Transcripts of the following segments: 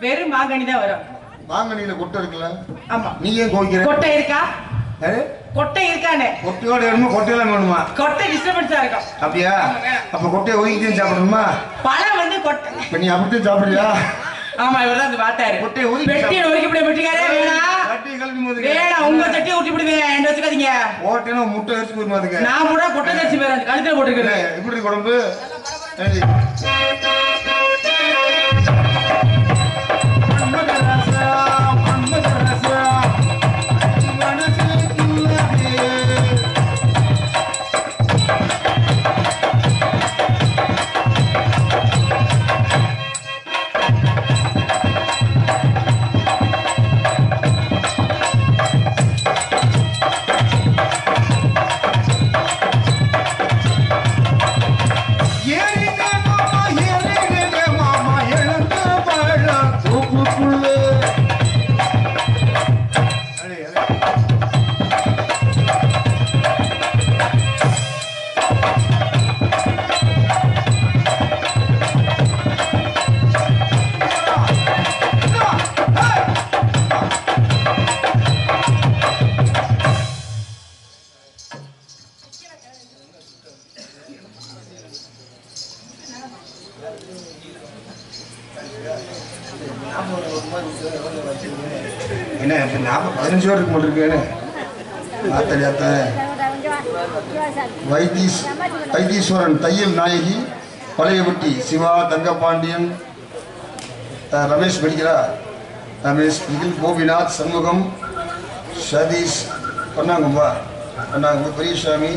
வெறும் மாங்கனி தான் வரும். மாங்கனியில கொட்டை இருக்குல்ல? ஆமா. நீ ஏன் கோவிக்கிற? கொட்டை இருக்கா? கொட்டை இருக்கானே. கொட்டையோட வேணுமா கொட்டையெல்லாம் வேணுமா? கொட்டை டிஸ்டர்பன்ஸா இருக்கும். அப்படியா? அப்ப கொட்டையை ஒதுக்கிட்டு சாப்பிடணுமா? பழம் வந்து கொட்டை. இப்ப நீ அப்படியே சாப்பிடுறியா? ஆமா, இவர்தான் வந்து பார்த்தாரு. கொட்டையை ஒதுக்கி பெட்டியை ஒதுக்கி விட மாட்டீங்களே. வேணாம், உங்க தட்டி ஊட்டி விடுவேன். என்ன வச்சுக்காதீங்க. ஓட்டேனா முட்டை அரிசி போயிருமாதுங்க. நான் கூட கொட்டை அரிசி போறேன். கழுத்துல போட்டுக்கிறேன். எப்படி குழம்பு? என்ன 15 ரூபா இருக்கு மாட்டிருக்கு. வைத்தீஸ்வரன், தையல் நாயகி, பழையபட்டி, சிவா, தங்கபாண்டியன், ரமேஷ் படிக்கிறா, ரமேஷ், நிகில், கோபிநாத், சண்முகம், சதீஷ், பொன்னாங்கும்பா, பெரியசாமி,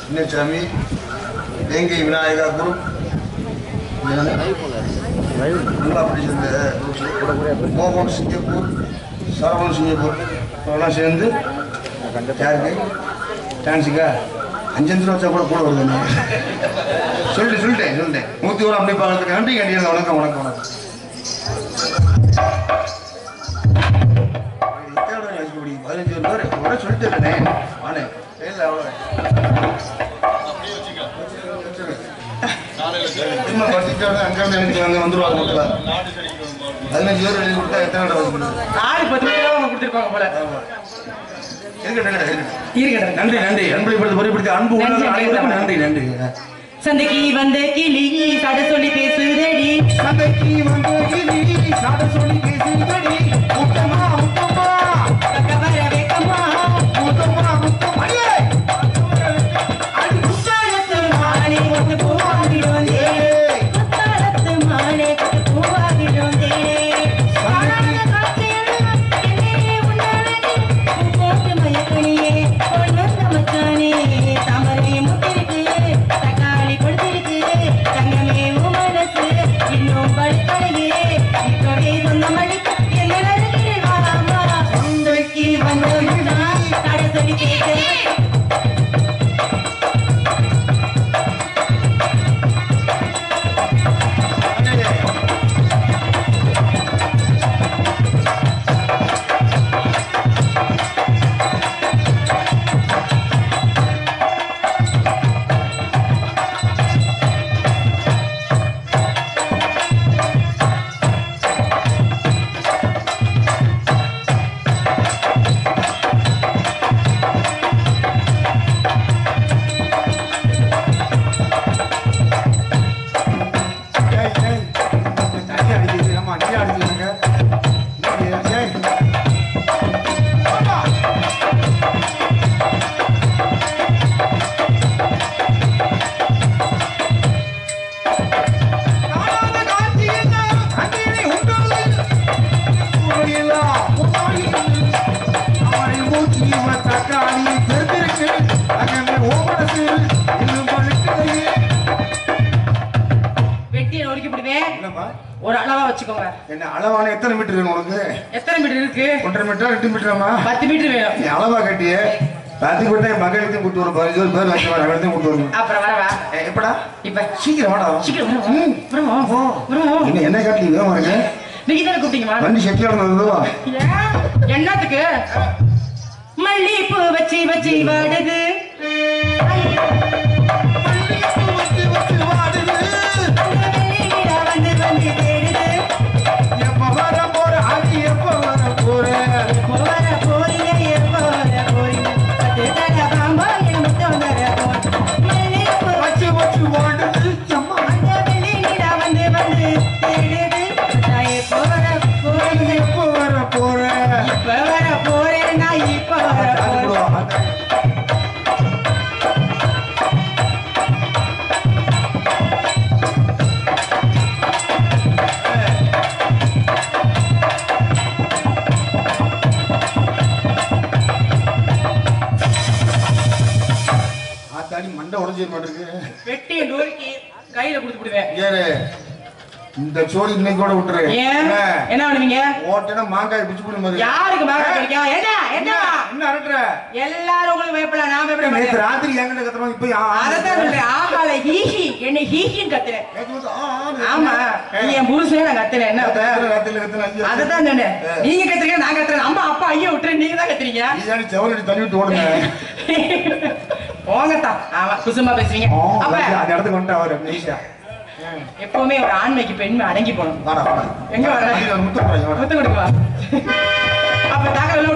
சின்னசாமி, வேங்கை விநாயகா குரூப், மோகன் சிங்கப்பூர், சரவணன் சிங்கப்பூர் எல்லாம் சேர்ந்து யாருக்கு டான்ஸுக்கா 5 ரூபா வச்சா கூட வருது. சொல்லிட்டேன் 100 ரூபா அப்படி பார்க்கறதுக்கு நன்றி கண்டிப்பாக. வணக்கம் வணக்கம் வணக்கம். இப்படி 15 ரூபா சொல்லிட்டேன் ஆனே இல்லை அவ்வளோ அங்கே வந்துருவாங்க. 15 பேர் எழுதி கொடுத்தா எத்தனை கொடுத்துருப்பாங்க போல. நன்றி நன்றி. அன்பளிப்படுத்த பொறிப்படுத்தி அன்பு நன்றி நன்றி. சந்தைக்கு வந்த கிளி சாட சொல்லி பேசுதடி. சந்தைக்கு வந்த கிளி சாட சொல்லி பேசுதடி. முத்தமா முத்தமா வர வேகமா முத்தமா முத்தமா அது குத்தாலத்து மாலை ஒட்டு பூவாகிடுவதே. குத்தாலத்து மாலை ஒட்டு பூவாகிடுவதே. ஒரு அளவா வச்சுக்கோங்க. என்ன அளவான எத்தனை மீட்டர் வேணும் உனக்கு? எத்தனை மீட்டர் இருக்கு? 1.5 மீட்டர் 2 மீட்டராமா? 10 மீட்டர் வேணும். நீ அளவா கட்டியே பாத்தி போட்டே மகளிர்த்தையும் கூட்டு வரும். 15 பேர் வச்சு அவளையும் கூட்டு வரும். அப்புறம் வரவா? எப்படா? இப்ப சீக்கிரம் வாடா. சீக்கிரம் வரும். என்ன காட்டி வேகமா இருக்கு? நீங்க தானே கூப்பிட்டீங்க. வண்டி செட்டில் வந்ததோ என்னத்துக்கு? மல்லிப்பூ வச்சு வச்சு வாடுது. வந்து வந்து தேடுது. செய்ய மாட்டேங்குது. வெட்டி நூறுக்கி கையில கொடுத்து விடுவேன். ஏறு இந்த சோடி இன்னைக்கு கூட விட்டுரு. என்ன பண்ணுவீங்க? ஓட்டனா மாங்காய் பிச்சு போடும் போது யாருக்கு மாங்காய் கிடைக்கும்? என்ன என்ன என்ன அரட்டற? எல்லாரும் உங்களுக்கு பயப்படலாம், நான் பயப்பட மாட்டேன். நேத்து ராத்திரி என்கிட்ட கத்துறோம், இப்போ அததான் சொல்றேன். ஆகால ஹீஹி என்ன ஹீஹின்னு கத்துறேன். ஆமா நீ என் புருஷன் நான் கத்துறேன். என்ன அததான் சொன்னேன். நீங்க கத்துறீங்க, நான் கத்துறேன். அம்மா அப்பா ஐயா விட்டுறேன், நீங்க தான் கத்துறீங்க. செவனடி தள்ளி விட்டு ஓடுங்க. போங்கத்தான். ஆமா குசுமா பேசுறீங்க. அப்ப அந்த இடத்துக்கு வந்துட்டு அவர் ஈஸியா எப்பவுமே ஒரு ஆண்மைக்கு பெண்மை அடங்கி போகணும். எங்க வர முத்தம் கொடுக்குவா. அப்ப தகவல்